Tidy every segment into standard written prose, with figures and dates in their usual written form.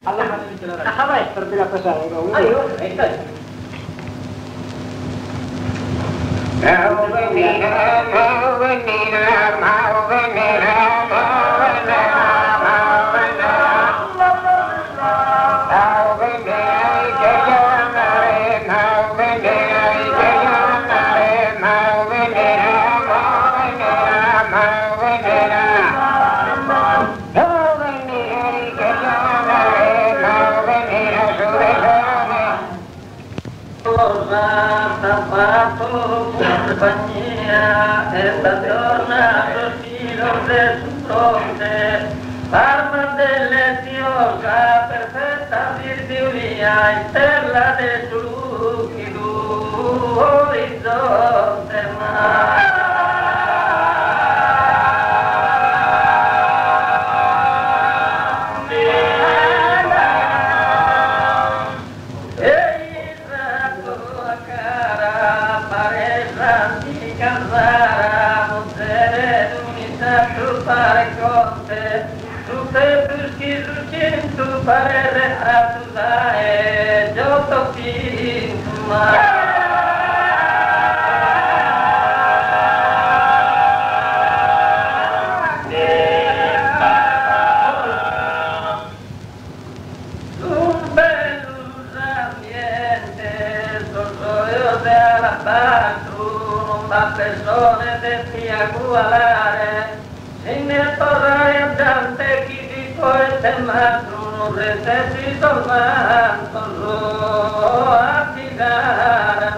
Allora, vai per dire a passare. Compagnia è tornato il filo del suo fronte, parma dell'Etiosa, perfetta virtulia, in stella del suo lucido orizzonte mai. Tu pare retratuda e giotto pinto un bell'ambiente sotto de alabastro non va persone de triangolare sin el torrare andante chi di poi te mastro necesito manto a tirare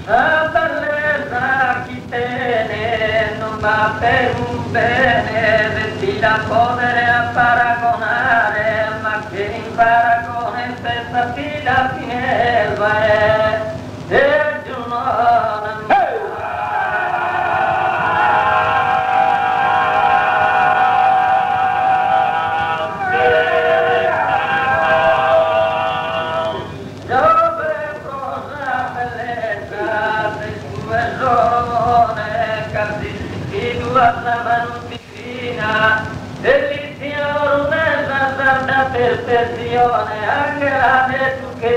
la bellezza chi tiene non va per un bene vestita povere a paragonare ma che in paragone stessa fila fineva e giunone dove prosa bellezza se sue zone casi tua mano vicina delizia ornella sarda perfezione anche la de tu che